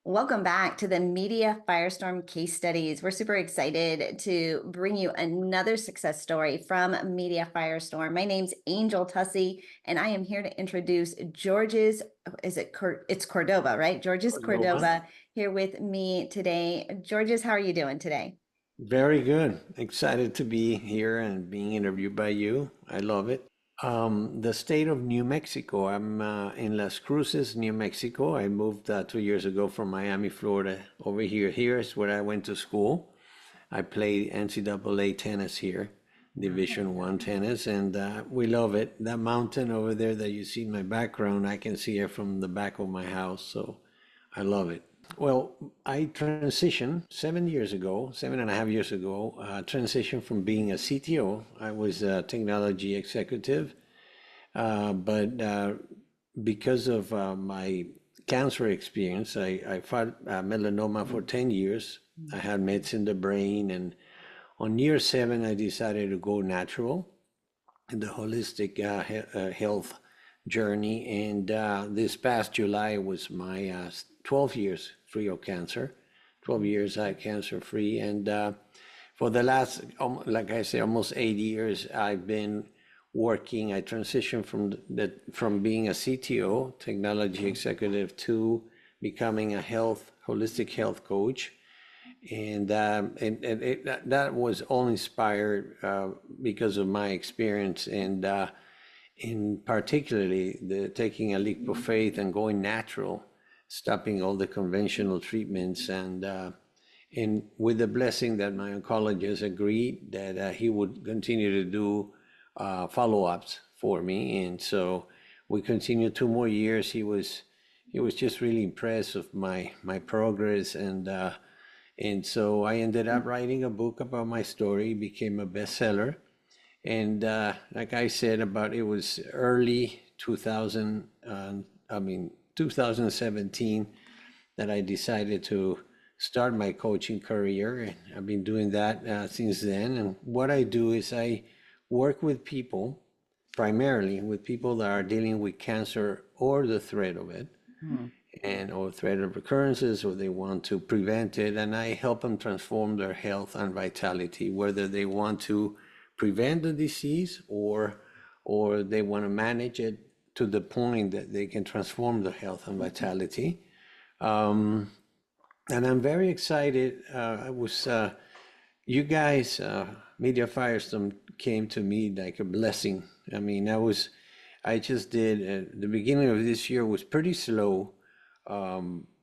Welcome back to the Media Firestorm Case Studies. We're super excited to bring you another success story from Media Firestorm. My name's Angel Tussey, and I am here to introduce it's Cordoba, right? Georges Cordoba. Cordoba here with me today. Georges, how are you doing today? Very good. Excited to be here and being interviewed by you. I love it. The state of New Mexico. I'm in Las Cruces, New Mexico. I moved 2 years ago from Miami, Florida, over here. Here is where I went to school. I played NCAA tennis here, Division One tennis, and we love it. That mountain over there that you see in my background, I can see it from the back of my house, so I love it. Well, I transitioned 7 years ago, 7.5 years ago, transitioned from being a CTO. I was a technology executive, but because of my cancer experience, I fought melanoma for 10 years. I had meds in the brain, and on year seven, I decided to go natural in the holistic health journey. And this past July was my 12 years free of cancer, 12 years cancer free. And for the last, like I say, almost 8 years, I've been working. I transitioned from being a CTO, technology executive, to becoming a holistic health coach. And that was all inspired because of my experience, and in particularly taking a leap of faith and going natural, stopping all the conventional treatments, and with the blessing that my oncologist agreed that he would continue to do follow-ups for me. And so we continued 2 more years. He was just really impressed with my progress, and so I ended up writing a book about my story, became a bestseller. And like I said, it was early 2017 that I decided to start my coaching career. And I've been doing that since then. And what I do is I work with people, primarily with people that are dealing with cancer or the threat of it, or threat of recurrences, or they want to prevent it, and I help them transform their health and vitality, whether they want to prevent the disease or they want to manage it to the point that they can transform their health and vitality. And I'm very excited. You guys, Media Firestorm came to me like a blessing. I mean, I just did, the beginning of this year was pretty slow.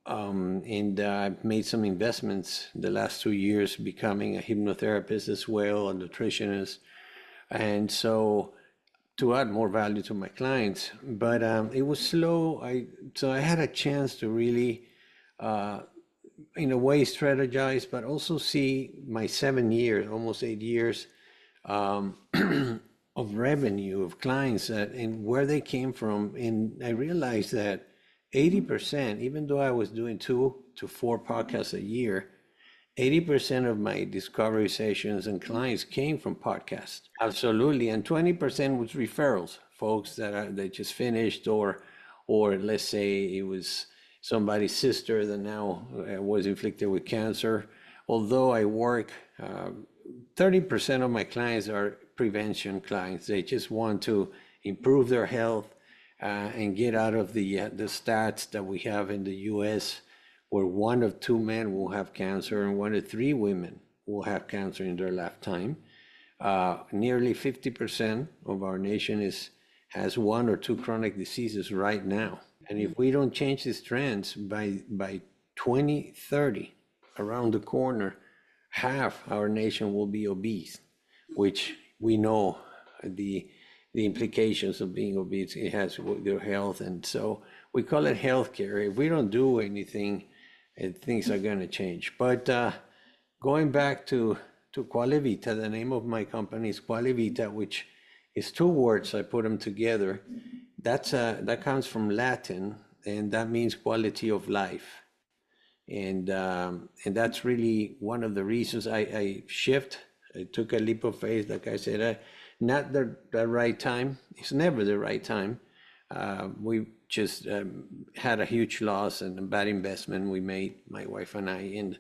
And I've made some investments the last 2 years, becoming a hypnotherapist as well, a nutritionist, and so to add more value to my clients. But it was slow. So I had a chance to really, in a way, strategize, but also see my 7 years, almost 8 years, of revenue of clients and where they came from. And I realized that 80%, even though I was doing 2 to 4 podcasts a year, 80% of my discovery sessions and clients came from podcasts. Absolutely. And 20% was referrals, folks that just finished, or let's say it was somebody's sister that now was inflicted with cancer. Although I work, 30% of my clients are prevention clients. They just want to improve their health, and get out of the stats that we have in the U.S., where 1 of 2 men will have cancer and 1 of 3 women will have cancer in their lifetime. Nearly 50% of our nation has 1 or 2 chronic diseases right now. And if we don't change these trends by 2030, around the corner, half our nation will be obese, which we know the implications of being obese it has with your health. And so we call it healthcare. If we don't do anything, things are going to change. But going back to Qualivita, the name of my company is Qualivita, which is 2 words. I put them together. That comes from Latin, and that means quality of life. And that's really one of the reasons I took a leap of faith. Like I said, not the right time. It's never the right time. We just had a huge loss and a bad investment we made, my wife and I.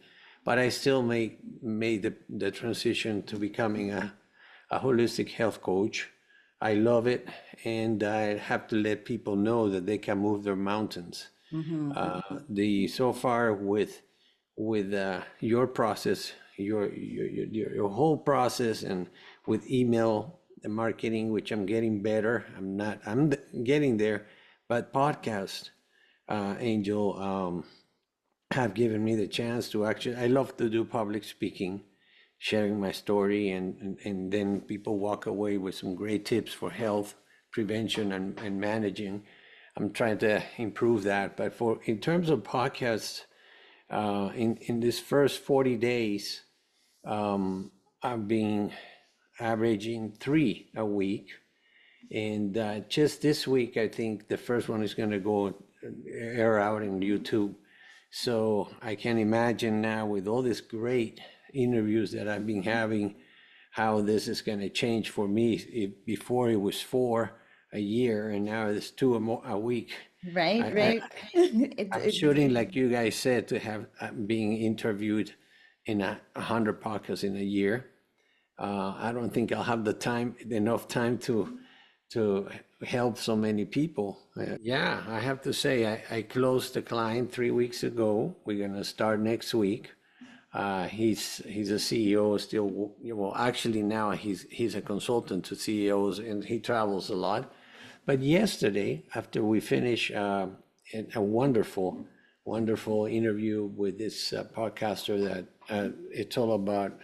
But I still made the transition to becoming a holistic health coach. I love it, and I have to let people know that they can move their mountains. Hmm. The so far with your process, your whole process, and with email marketing, which I'm getting better. I'm getting there, but podcast, Angel, have given me the chance to actually. I love to do public speaking, sharing my story, and then people walk away with some great tips for health prevention and managing. I'm trying to improve that, but for in terms of podcasts, in this first 40 days, I've been averaging 3 a week. And just this week, I think the first one is going to go air out in YouTube. So I can imagine now with all these great interviews that I've been having, how this is going to change for me. Before it was 4 a year, and now it's 2 a week. Right, I, right. It, I'm it, shooting, like you guys said, to have being interviewed in 100 podcasts in a year. I don't think I'll have enough time to help so many people. Yeah, I have to say, I closed the client 3 weeks ago. We're gonna start next week. He's a CEO still. Well, actually now he's a consultant to CEOs, and he travels a lot. But yesterday, after we finished a wonderful interview with this podcaster that it's all about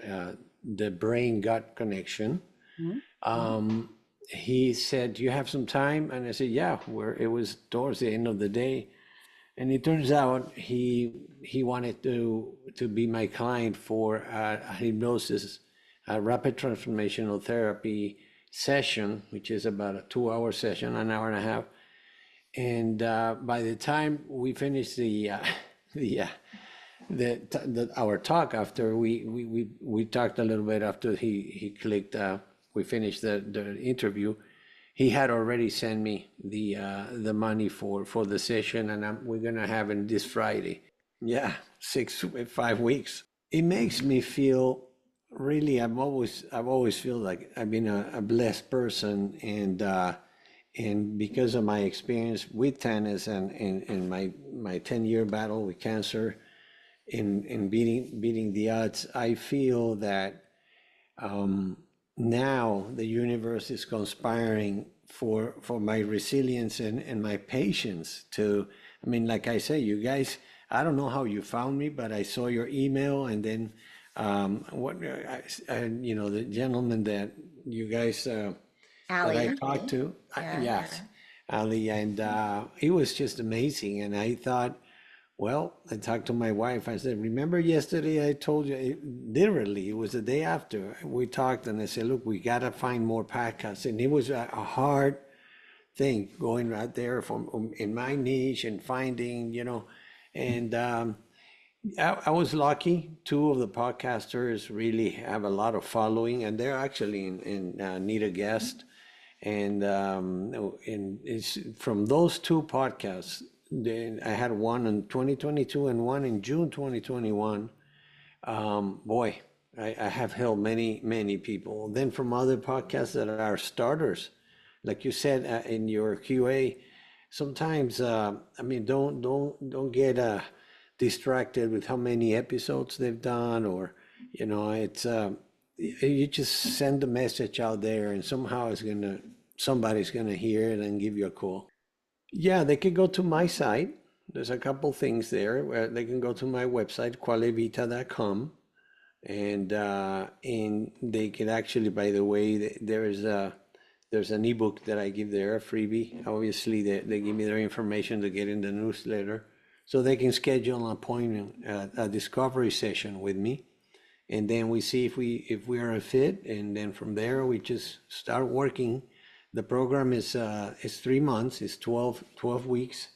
the brain gut connection. Mhm. He said, "Do you have some time?" And I said, "Yeah." It was towards the end of the day, and it turns out he wanted to be my client for a hypnosis, a rapid transformational therapy session, which is about a 2 hour session, an hour and a half. And by the time we finished the, our talk, after we talked a little bit after he clicked, we finished the interview. He had already sent me the money for the session, and we're gonna have it this Friday. Yeah, 5 weeks. It makes me feel really. I've always feel like I've been a blessed person, and because of my experience with tennis and my 10-year battle with cancer, in beating the odds, I feel that now the universe is conspiring for my resilience and my patience to. I mean, like I say, you guys, I don't know how you found me, but I saw your email, and then the gentleman that you guys that I Allie. talked to, Yeah. yes, Ali, and it was just amazing. And I thought, well, I talked to my wife. I said, "Remember yesterday I told you?" Literally, it was the day after we talked, and I said, "Look, we gotta find more podcasts." And it was a hard thing going right there from in my niche and finding, and I was lucky. Two of the podcasters really have a lot of following, and they're actually in need a guest. And it's from those two podcasts. Then I had one in 2022 and one in June 2021. Boy, I have helped many people. Then from other podcasts that are starters, like you said in your QA, sometimes I mean, don't get distracted with how many episodes they've done, or it's you just send the message out there, and somehow somebody's gonna hear it and give you a call. Yeah, they can go to my site. There's a couple things there where they can go to my website, qualivita.com, and they can actually, by the way, there's an ebook that I give there, a freebie. Obviously, they give me their information to get in the newsletter, so they can schedule an appointment, a discovery session with me, and then we see if we are a fit, and then from there we just start working. The program is 3 months. It's 12 weeks,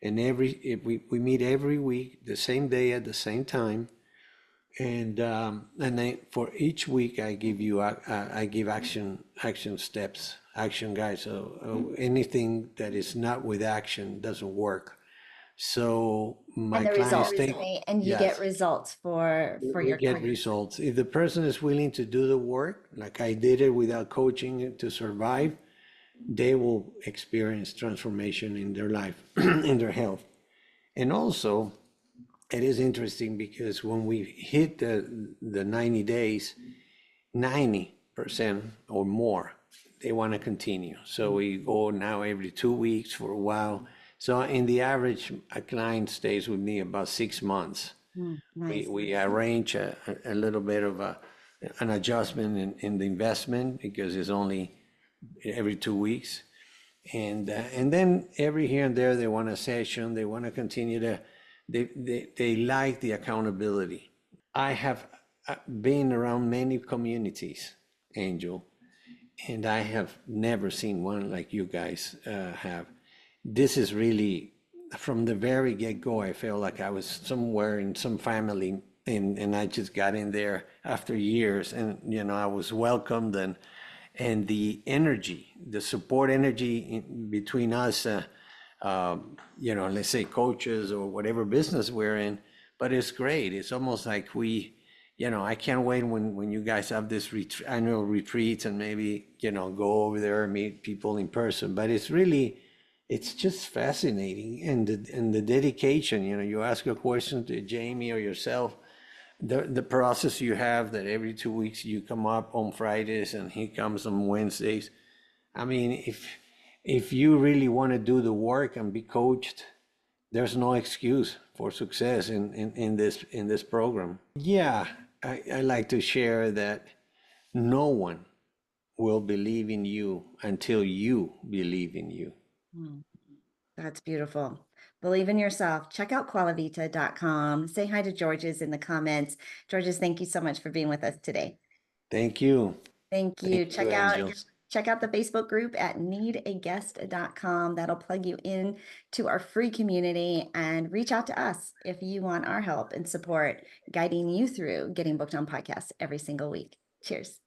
and we meet every week, the same day at the same time, and then for each week I give action steps action guy. So anything that is not with action doesn't work. So my And the clients results, take, right? And you get yes, results for we your get clients. results. If the person is willing to do the work, like I did it without coaching to survive, they will experience transformation in their life, in their health. And also, it is interesting because when we hit the 90 days, 90% or more, they want to continue. So we go now every 2 weeks for a while. So in the average, a client stays with me about 6 months. We, Nice. we arrange a little bit of an adjustment in the investment because it's only every 2 weeks. And then every here and there, they want a session, they want to continue to, they like the accountability. I have been around many communities, Angel, and I have never seen one like you guys have. This is really, from the very get-go, I felt like I was somewhere in some family, and I just got in there after years, and I was welcomed, and the energy, the support energy between us, let's say coaches or whatever business we're in, but it's great. It's almost like I can't wait when you guys have this annual retreats and maybe, go over there and meet people in person. But it's just fascinating. And the dedication, you ask a question to Jamie or yourself, the process you have that every 2 weeks you come up on Fridays and he comes on Wednesdays. I mean, if you really want to do the work and be coached, there's no excuse for success in this program. Yeah, I like to share that no one will believe in you until you believe in you. Mm, that's beautiful. Believe in yourself. Check out qualavita.com. Say hi to Georges in the comments. Georges, thank you so much for being with us today. Thank you. Thank Thank you. you, Angel. Check out the Facebook group at needaguest.com. That'll plug you in to our free community, and reach out to us if you want our help and support guiding you through getting booked on podcasts every single week. Cheers.